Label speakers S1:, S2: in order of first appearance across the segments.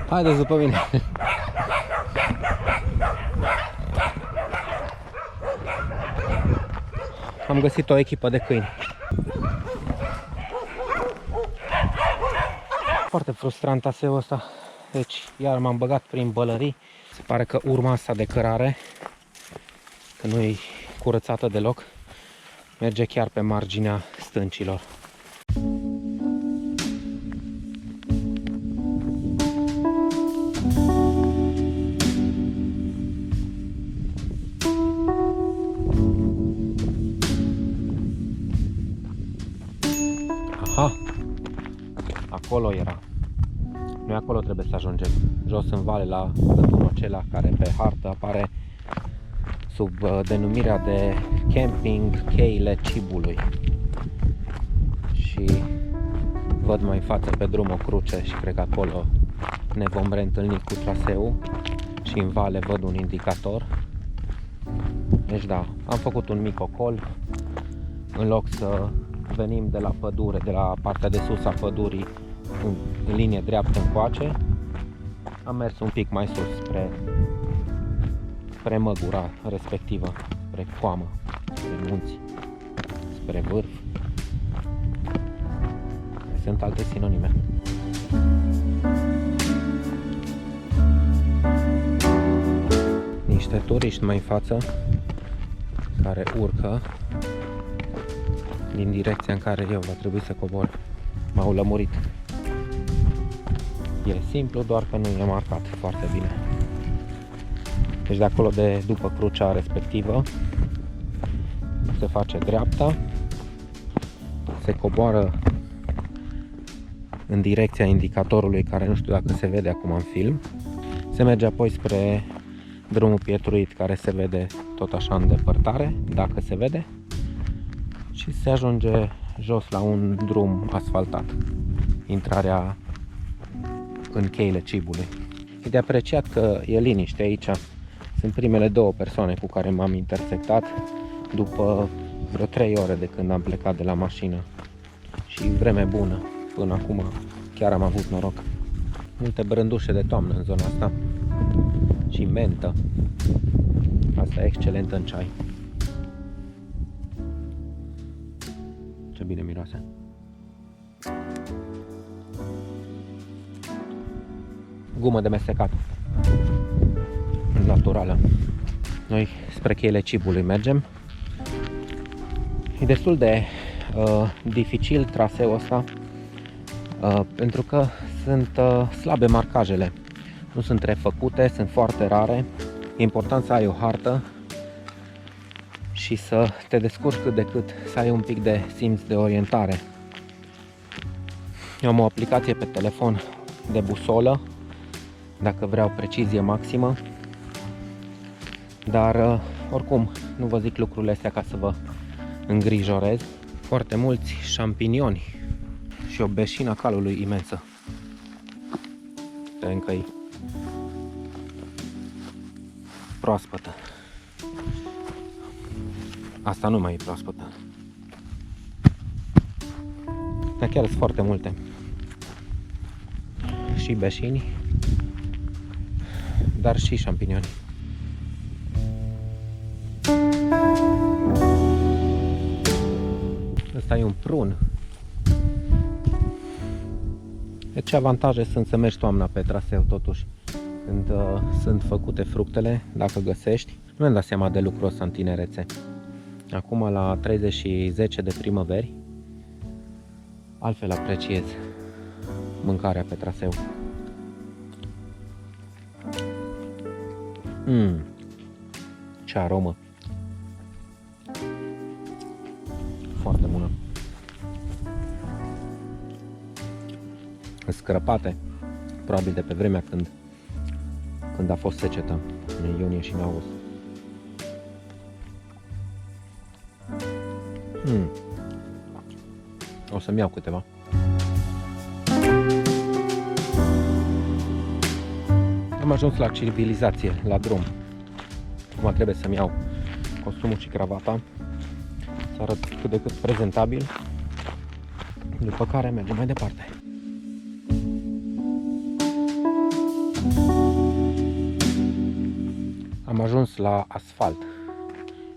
S1: Haideți după mine. Am găsit o echipă de câini. Foarte frustrant aseul ăsta. Deci iar m-am băgat prin bălării. Se pare că urma asta de cărare, că nu e curățată deloc, merge chiar pe marginea stâncilor. Aha! Acolo era. Noi acolo trebuie să ajungem. Jos în vale, la sătunul acela care pe hartă apare sub denumirea de Camping Cheile Cibului. Și văd mai în față pe drum o cruce și cred că acolo ne vom reîntâlni cu traseul. Și în vale văd un indicator. Deci da, am făcut un mic ocol. În loc să venim de la pădure, de la partea de sus a pădurii, în linie dreaptă încoace, am mers un pic mai sus spre măgura respectivă, spre coamă, spre munți, spre vârf. Sunt alte sinonime. Niște turiști mai în față care urcă din direcția în care eu va trebui să cobor. M-au lămurit. E simplu, doar că nu e marcat foarte bine. Deci de acolo, de după crucea respectivă, se face dreapta, se coboară în direcția indicatorului, care nu știu dacă se vede acum în film. Se merge apoi spre drumul pietruit, care se vede tot așa în depărtare, dacă se vede. Și se ajunge jos la un drum asfaltat. Intrarea în cheile Cibului. E de apreciat că e liniște aici. Sunt primele două persoane cu care m-am intersectat după vreo 3 ore de când am plecat de la mașină. Și vreme bună. Până acum chiar am avut noroc. Multe brândușe de toamnă în zona asta. Și mentă. Asta e excelentă în ceai. Ce bine miroase. Gumă de mestecat. Naturală. Noi spre cheile Cibului mergem. E destul de dificil traseul ăsta pentru că sunt slabe marcajele. Nu sunt refăcute, sunt foarte rare. E important să ai o hartă și să te descurci cât de cât, să ai un pic de simț de orientare. Eu am o aplicație pe telefon de busolă, dacă vreau precizie maximă, dar oricum nu vă zic lucrurile astea ca să vă îngrijorez. Foarte mulți șampinioni și o beșină calului imensă. Încă e proaspătă. Asta nu mai e proaspătă. Dar chiar sunt foarte multe. Și beșini, dar și șampinioni. Ăsta e un prun. Ce avantaje sunt să mergi toamna pe traseu totuși? Când sunt făcute fructele, dacă găsești. Nu mi-am dat seama de lucrul ăsta în tinerețe. Acum la 30 și 10 de primăveri, altfel apreciez mâncarea pe traseu. Ce aromă! Foarte bună. Scrăpate, probabil de pe vremea când a fost secetă, în iunie și în august. O să-mi iau câteva. Am ajuns la civilizație, la drum. Acum trebuie să-mi iau costumul și cravata, să arăt cât de cât prezentabil, după care mergem mai departe. Am ajuns la asfalt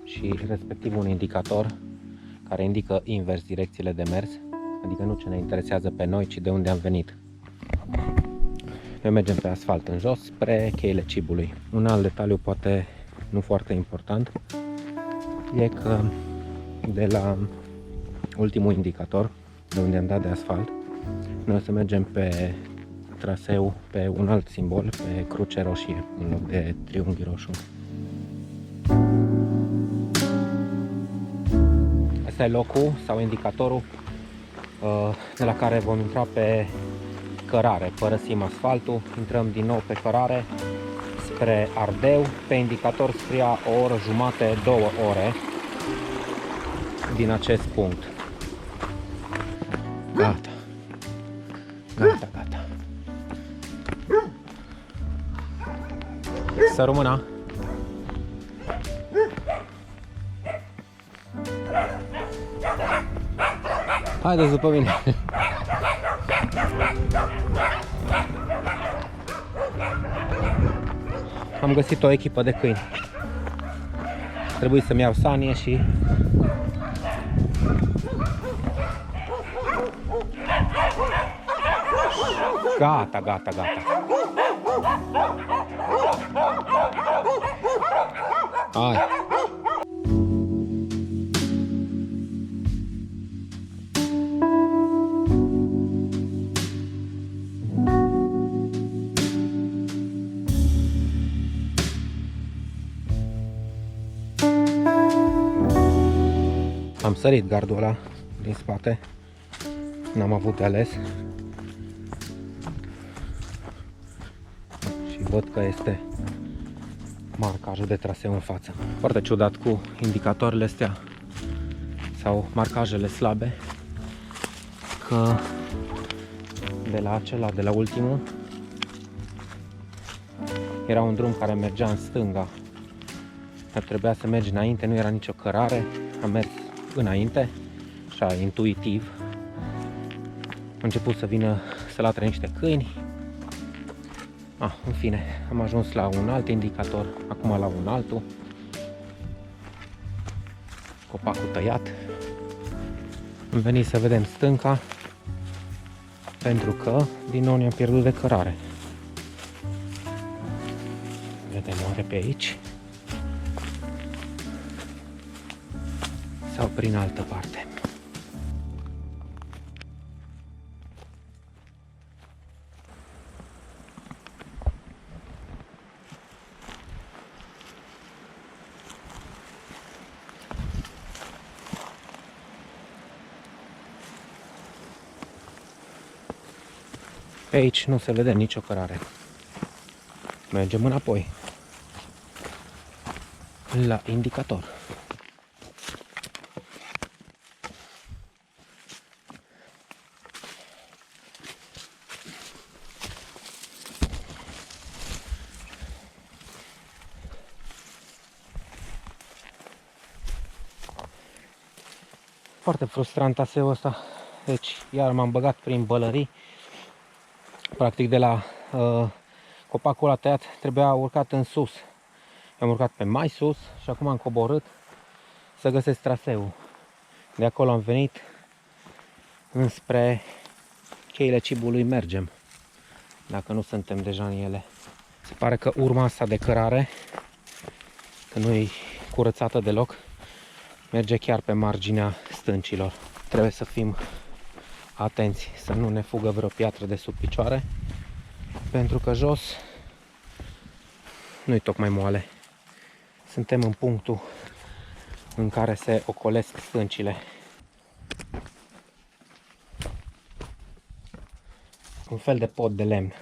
S1: și respectiv un indicator care indică invers direcțiile de mers, adică nu ce ne interesează pe noi, ci de unde am venit. Noi mergem pe asfalt în jos spre cheile Cibului. Un alt detaliu, poate nu foarte important, e că de la ultimul indicator, de unde am dat de asfalt, noi o să mergem pe traseu pe un alt simbol, pe cruce roșie, în loc de triunghi roșu. Asta e locul sau indicatorul de la care vom intra pe cărare. Părăsim asfaltul, intrăm din nou pe cărare spre Ardeu. Pe indicator scria o oră jumate, 2 ore din acest punct. Gata. Gata, gata. Să rămână. Haideți după mine. Am găsit o echipă de câini. Trebuie să-mi iau sanie și gata, gata, gata. Hai. Am sărit gardul ăla din spate, n-am avut de ales și văd că este marcajul de traseu în față. Foarte ciudat cu indicatoarele astea sau marcajele slabe, că de la acela, de la ultimul, era un drum care mergea în stânga, dar trebuia să mergi înainte, nu era nicio cărare, am mers înainte, așa, intuitiv. Am început să vină să latre niște câini. În fine, am ajuns la un alt indicator, acum la un altul. Copacul tăiat. Am venit să vedem stânca, pentru că din nou ne-am pierdut de cărare. Vedem oare pe aici sau prin altă parte. Pe aici nu se vede nicio cărare. Mergem înapoi la indicator. Foarte frustrant aseul ăsta. Deci iar m-am băgat prin bălării. Practic de la copacul ăla tăiat trebuia urcat în sus. Am urcat pe mai sus și acum am coborât să găsesc traseul. De acolo am venit înspre cheile Cibului mergem, dacă nu suntem deja în ele. Se pare că urma asta de cărare, că nu e curățată deloc, merge chiar pe marginea stâncilor. Trebuie să fim atenți să nu ne fugă vreo piatră de sub picioare, pentru că jos nu-i tocmai moale. Suntem în punctul în care se ocolesc stâncile. Un fel de pod de lemn.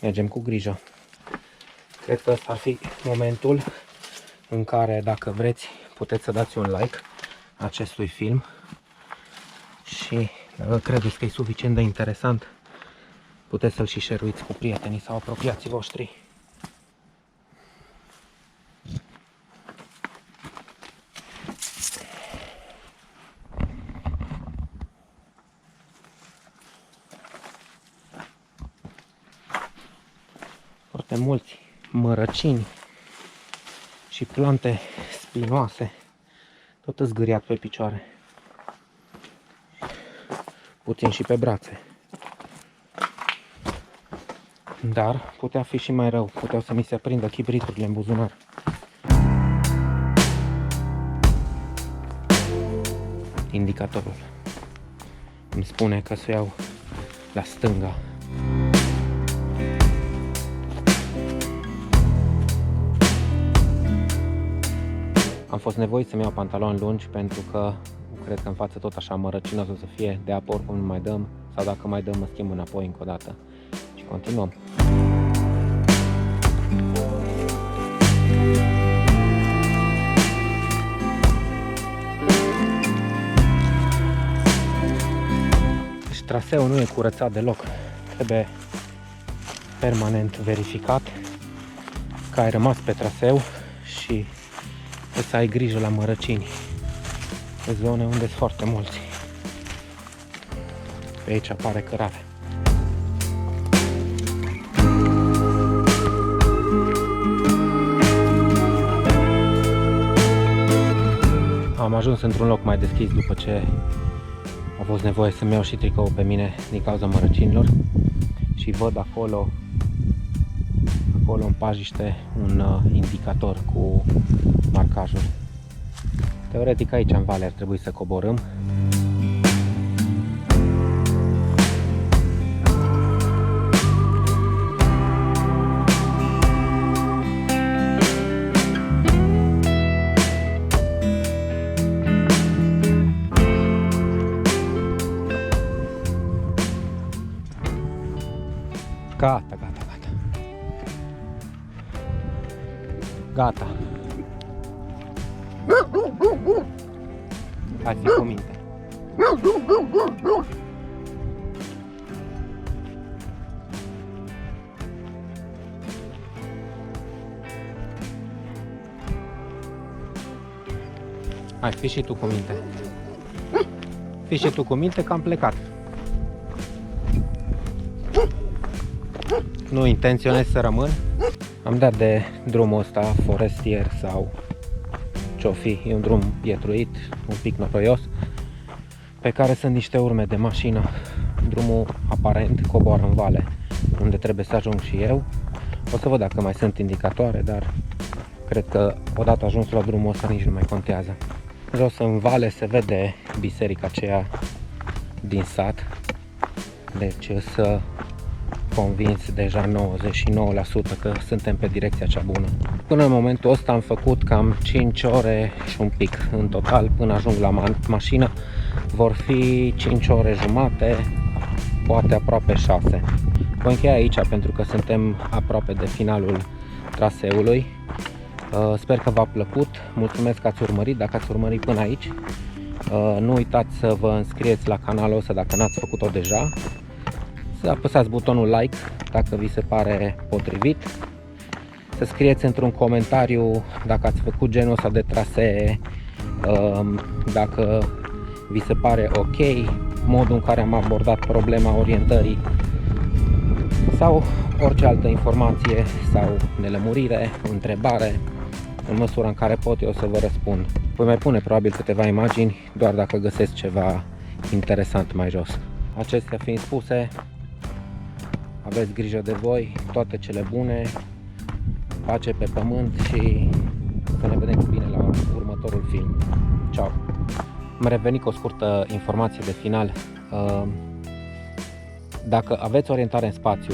S1: Mergem cu grijă. Cred că ăsta ar fi momentul în care, dacă vreți, puteți să dați un like acestui film și dacă credeți că e suficient de interesant, puteți să-l și share-uiți cu prietenii sau apropiații voștri. Foarte mulți mărăcini și plante spinoase, tot zgâriat pe picioare, puțin și pe brațe. Dar putea fi și mai rău, puteau să mi se aprindă chibriturile în buzunar. Indicatorul îmi spune că să iau la stânga. Am fost nevoit să-mi iau pantaloni lungi pentru că cred că în față tot așa mărăcinos o să fie, de apă oricum nu mai dăm, sau dacă mai dăm mă schimb înapoi încă o dată. Și continuăm. Deci traseul nu e curățat deloc, trebuie permanent verificat că ai rămas pe traseu și să ai grijă la mărăcini, pe zone unde sunt foarte mulți. Pe aici apare cărare. Am ajuns într-un loc mai deschis după ce a fost nevoie să-mi iau și tricoul pe mine din cauza mărăcinilor și văd acolo în pajiște un indicator cu marcajul. Teoretic aici în vale ar trebui să coborâm. Gata. Gata. Hai fi cu minte. Hai, fi și tu cu minte. Fi și tu cu minte că am plecat. Nu intenționez să rămân. Am dat de drumul ăsta forestier sau ce-o fi, e un drum pietruit, un pic noroios, pe care sunt niște urme de mașină. Drumul aparent coboară în vale, unde trebuie să ajung și eu. O să văd dacă mai sunt indicatoare, dar cred că odată ajuns la drumul ăsta nici nu mai contează. Jos în vale se vede biserica aceea din sat, deci să convins deja 99% că suntem pe direcția cea bună. Până în momentul ăsta am făcut cam 5 ore și un pic în total până ajung la mașină. Vor fi 5 ore jumate, poate aproape 6. Voi încheia aici pentru că suntem aproape de finalul traseului. Sper că v-a plăcut, mulțumesc că ați urmărit, dacă ați urmărit până aici. Nu uitați să vă înscrieți la canalul ăsta dacă n-ați făcut-o deja. Să apăsați butonul like dacă vi se pare potrivit. Să scrieți într-un comentariu dacă ați făcut genul ăsta de trasee, dacă vi se pare ok, modul în care am abordat problema orientării sau orice altă informație sau nelămurire, întrebare, în măsura în care pot eu să vă răspund. Voi mai pune probabil câteva imagini doar dacă găsesc ceva interesant mai jos. Acestea fiind spuse, aveți grijă de voi, toate cele bune, pace pe pământ și să ne vedem cu bine la următorul film. Ciao! Am revenit cu o scurtă informație de final. Dacă aveți orientare în spațiu,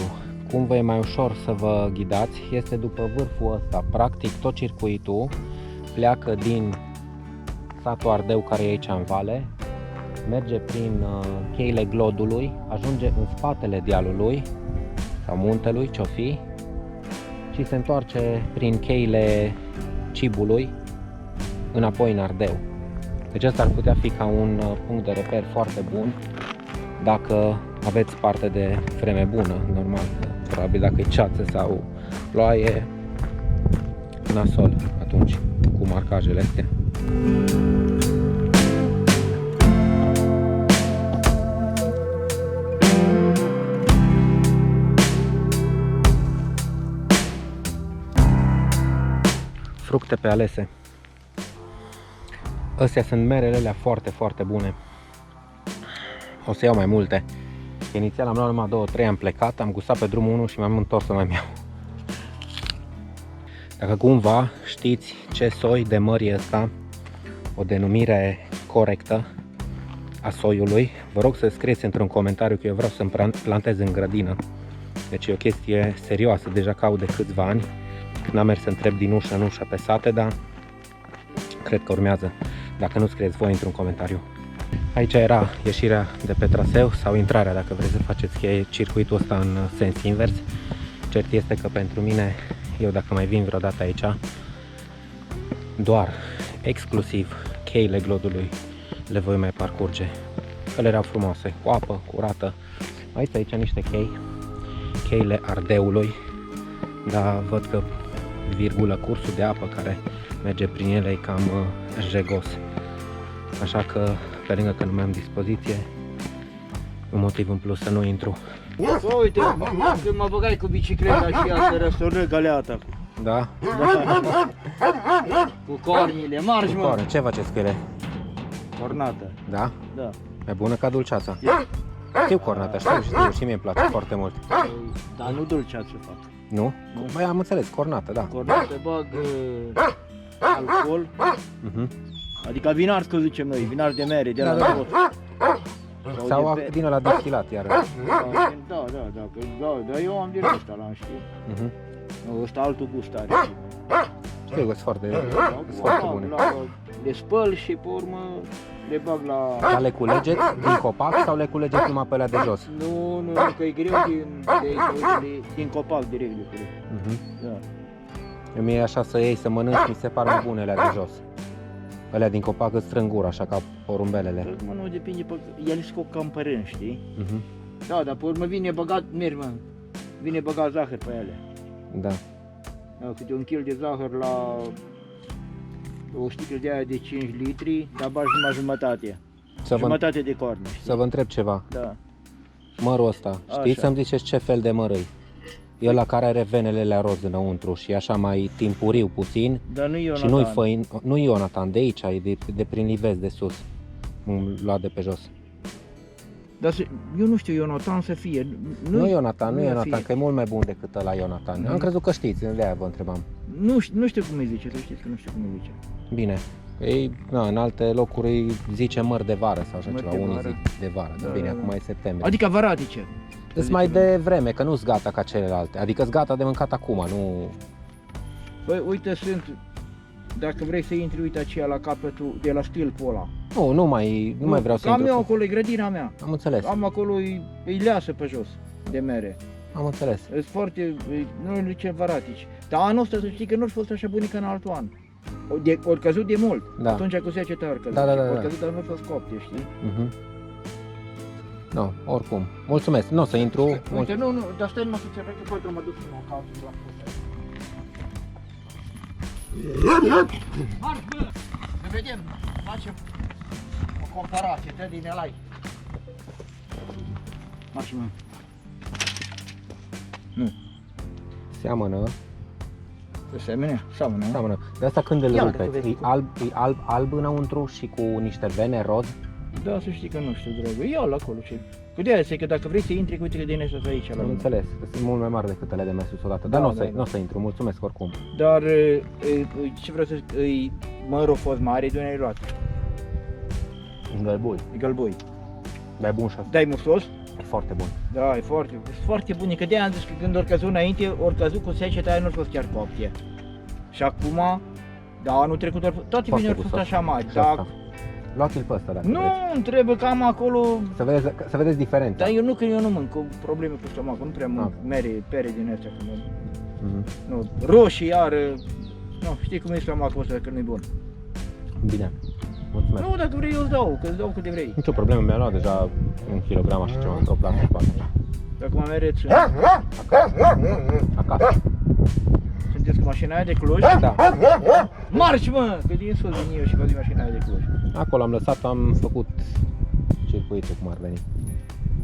S1: cum vă e mai ușor să vă ghidați, este după vârful ăsta. Practic tot circuitul pleacă din satul Ardeu, care e aici în vale, merge prin cheile Glodului, ajunge în spatele dealului sau muntelui, ce-o fi, și se întoarce prin cheile Cibului înapoi în Ardeu. Deci asta ar putea fi ca un punct de reper foarte bun dacă aveți parte de vreme bună, normal. Probabil dacă e ceață sau ploaie, nasol atunci cu marcajele astea. fructe pe alese. Astea sunt merele alea foarte, foarte bune. O să iau mai multe. Inițial am luat numai 2-3, am plecat, am gustat pe drumul 1 și m-am întors să mai iau. Dacă cumva știți ce soi de măr e ăsta, o denumire corectă a soiului, vă rog să scrieți într-un comentariu că eu vreau să-mi plantez în grădină. Deci e o chestie serioasă, deja caut de câțiva ani. Când am mers să întreb din ușă în ușă pe sate, dar cred că urmează. Dacă nu, scrieți voi într-un comentariu. Aici era ieșirea de pe traseu sau intrarea, dacă vreți să faceți circuitul ăsta în sens invers. Cert este că pentru mine, eu dacă mai vin vreodată aici, doar exclusiv cheile Glodului le voi mai parcurge. Ele erau frumoase, cu apă curată. Mai este aici niște chei, cheile Ardeului, dar văd că virgulă cursul de apă care merge prin ele e cam jegos. Așa că, pe lângă că nu mai am dispoziție, un motiv în plus să nu intru.
S2: Uite, când mă băgai cu bicicleta și ea se răsturnă galeata.
S1: Da?
S2: Cu cornile, marși mă!
S1: Ce faceți cu ele?
S2: Cornată.
S1: Da?
S2: Da.
S1: Mai bună ca dulceața. Știu cornata, știu și mie îmi place foarte mult.
S2: Dar nu dulceață fac.
S1: Nu? Băi, am înțeles, cornată, da.
S2: Cornată bag alcool, adică vinar, că zicem noi, vinar de mere, de la tot.
S1: Sau din ăla destilat, iar.
S2: Da, eu am din ăsta la știi. Ăsta altul gust are.
S1: Știu că sunt foarte bune.
S2: Le spăl și pe urmă le bag la...
S1: Dar le culegeți din copac sau le culegeți numai pe alea de jos?
S2: Nu, că e greu din copac direct de culeg.
S1: Da. Mie așa să iei, să mănânci, mi se par mai bune alea de jos. Alea din copac îți strâng gura, așa ca porumbelele.
S2: Mă, nu, depinde, ele sunt cam părâni, știi? Da, dar pe urmă vine băgat, vine băgat zahăr pe ele.
S1: Da.
S2: Câte 1 kg de zahăr la o sticlă de aia de 5 litri, dar bagi numai jumătate. Jumătate de corne, știi?
S1: Să vă întreb ceva.
S2: Da.
S1: Mărul ăsta, știți să-mi ziceți ce fel de măr e? E ăla care are venelele roz înăuntru și e așa mai timpuriu puțin.
S2: Dar nu Ionatan.
S1: Și nu-i făin, nu Ionatan, de aici, e de prin Livezi de sus. Luat de pe jos.
S2: Dar eu nu știu, Ionatan să fie.
S1: Nu Ionatan, că e mult mai bun decât ăla Ionatan. Am crezut că știți, de aia vă întrebam.
S2: Nu știu cum îi zice, să știți că nu știu cum îi zice.
S1: Bine. Ei, în alte locuri îi zice măr de vară sau așa ceva, unii zic de vară, dar bine, acum e septembrie.
S2: Adică varatice.
S1: Îs mai de vreme, că nu-s gata ca celelalte, adică-s gata de mâncat acum, nu...
S2: Băi, uite, dacă vrei să intri, uite aceea la capătul, de la stâlpul ăla.
S1: Nu mai vreau să intru.
S2: Am eu acolo, e grădina mea.
S1: Am înțeles.
S2: Am acolo, îi leasă pe jos, de mere.
S1: Am înțeles.
S2: Sunt foarte, nu le zice varatici. Dar anul ăsta să știi că nu-și fost așa bunică în altul an. Ori căzut de mult, atunci cu seceta ori căzut. Ori căzut, dar nu fost copte, știi?
S1: No, oricum. Mulțumesc, nu o să intru.
S2: Uite, nu, dar stai numai să ți arăt că poate mă duc în o casă la Marș, bă! Ne vedem, facem o comparație, te din elai. Marș, mă. Nu.
S1: Seamănă.
S2: Seamănă.
S1: De asta când îl rupeți, e alb înăuntru și cu niște vene roz?
S2: Da, să știi că nu știu, dragă. Ia-l acolo ce. Cu de aia zic că dacă vrei să intri, uite că din ăsta aici la.
S1: Am înțeles, că sunt mult mai mari decât ele de mai sus odată, dar nu o să intru, mulțumesc oricum.
S2: Dar ce vreau să zic, mărul a fost mare, de unde ai luat? Gălbui.
S1: Dar e bun și asta.
S2: Da, e mustos?
S1: E foarte bun.
S2: Da, e foarte bun, că de-aia am zis că când ori căzut înainte, ori căzut cu seceta aia nu fost chiar coptie. Și acum, da, anul trecut, toate vineri au fost așa mari.
S1: Luați-l pe ăsta dacă
S2: nu, trebuie că am acolo...
S1: Să vedeți diferența.
S2: Dar eu nu mânc, cu probleme cu stomacul, nu prea mânc pere din astea. Nu, roșii, iar... Nu, știi cum e stomacul ăsta, că nu-i bun.
S1: Bine, mulțumesc.
S2: Nu, dacă vrei eu îți dau, că îți dau cât de vrei.
S1: Nicio problemă, mi-a luat deja 1 kilogram așa ceva, într-o plasă poate.
S2: Acum mereți
S1: acasă.
S2: Sunteți cu mașina aia de Cluj?
S1: Da.
S2: Marș, mă! Că din sus vin eu și văd din mașina aia de Cluj.
S1: Acolo am lăsat, am făcut circuitul cum ar veni.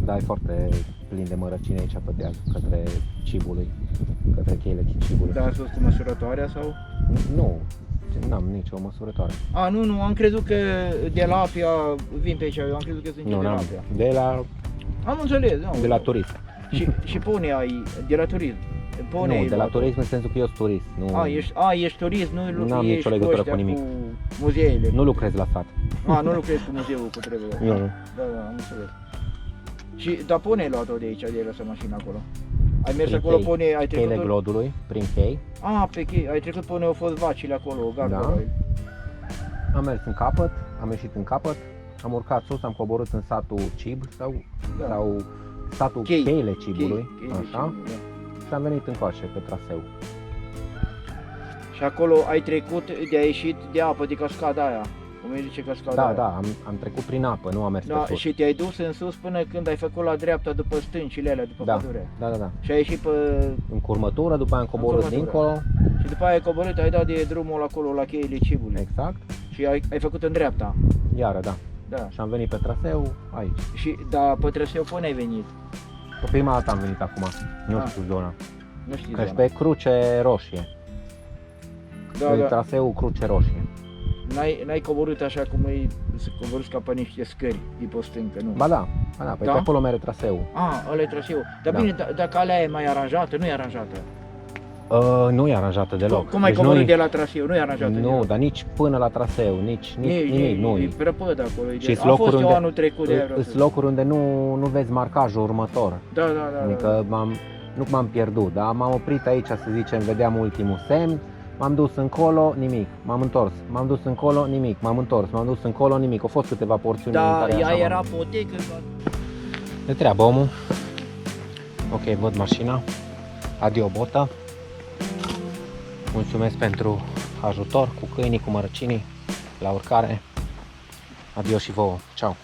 S1: Da, e foarte plin de mărăcini aici pe deal, către Cibului, către cheile Cibului.
S2: Da, a fost cu măsurătoarea sau?
S1: Nu, n-am nicio măsurătoare.
S2: A, nu, am crezut că de la Apia vin pe aici, eu am crezut că sunt
S1: Nu,
S2: de la
S1: n-am.
S2: Apia.
S1: De la,
S2: Am înțeles, nu.
S1: de la turism.
S2: Și pune ai, de la turism. Pune
S1: Nu,
S2: ai
S1: de la
S2: luat.
S1: turism în sensul că eu sunt turist. Nu,
S2: Ești turist, nu
S1: N-am
S2: ești
S1: nicio legătură
S2: ăștia
S1: cu nimic.
S2: muzeele.
S1: nu lucrez la sat.
S2: Nu lucrezi cu muzeul cu trebuie.
S1: Nu, nu.
S2: Da, am înțeles. Și, dar pune ai luat-o de aici, de lăsat mașina acolo. Ai mers
S1: Prin
S2: acolo,
S1: chei.
S2: pune, ai
S1: Cheile
S2: trecut...
S1: Glodului, prin chei.
S2: Pe chei, ai trecut pune, au fost vacile acolo, gardul.
S1: Da. Am mers în capăt, am ieșit în capăt, am urcat sus, am coborât în satul Cib sau satul Cheile Cibului, așa, și am venit încoace pe traseu.
S2: Și acolo ai trecut, de-a ieșit de apă, de cascada aia. Cum îi zice cascada aia?
S1: Da, am trecut prin apă, nu am mers pe sus.
S2: Și te-ai dus în sus până când ai făcut la dreapta după stâncile alea, după pădure.
S1: Da.
S2: Și ai ieșit pe...
S1: În curmătură, după aia am coborât dincolo.
S2: Și după aia ai coborât, ai dat de drumul acolo la cheile Cibului.
S1: Exact.
S2: Și ai făcut în dreapta.
S1: Iară, da.
S2: Da.
S1: Și am venit pe traseu aici.
S2: Și, pe traseu până ai venit?
S1: Pe prima dată am venit acum, nu știu zona.
S2: Nu știi
S1: Că
S2: zona.
S1: pe Cruce Roșie. Pe traseul Cruce Roșie.
S2: N-ai coborât așa cum să coborâți ca pe niște scări, de pe stâncă, nu?
S1: Ba da, pe acolo merge traseul.
S2: Ăla e traseul. Dar
S1: Da.
S2: bine, dacă alea e mai aranjată, nu e aranjată?
S1: Nu e aranjată deloc.
S2: Cum ai
S1: Deci
S2: coborât
S1: nu-i-
S2: de la traseu? Nu e aranjată
S1: Nu,
S2: deloc.
S1: dar nici până la traseu, nici nimic, nu
S2: E prăpăd acolo.
S1: Și
S2: A fost eu anul trecut de aia.
S1: Sunt locuri unde nu vezi marcajul următor.
S2: Da.
S1: Adică nu m-am pierdut, dar m-am oprit aici, să zicem, vedeam ultimul semn, m-am dus încolo, nimic, m-am întors, m-am dus încolo, nimic, m-am întors, m-am dus încolo, nimic. Au fost câteva porțiuni în
S2: Da,
S1: care
S2: ea
S1: așa
S2: era potecă.
S1: de treabă omul. Ok, văd mașina. Adio botă. Mulțumesc pentru ajutor cu câinii, cu mărăcinii la urcare. Adio și vouă. Ciao.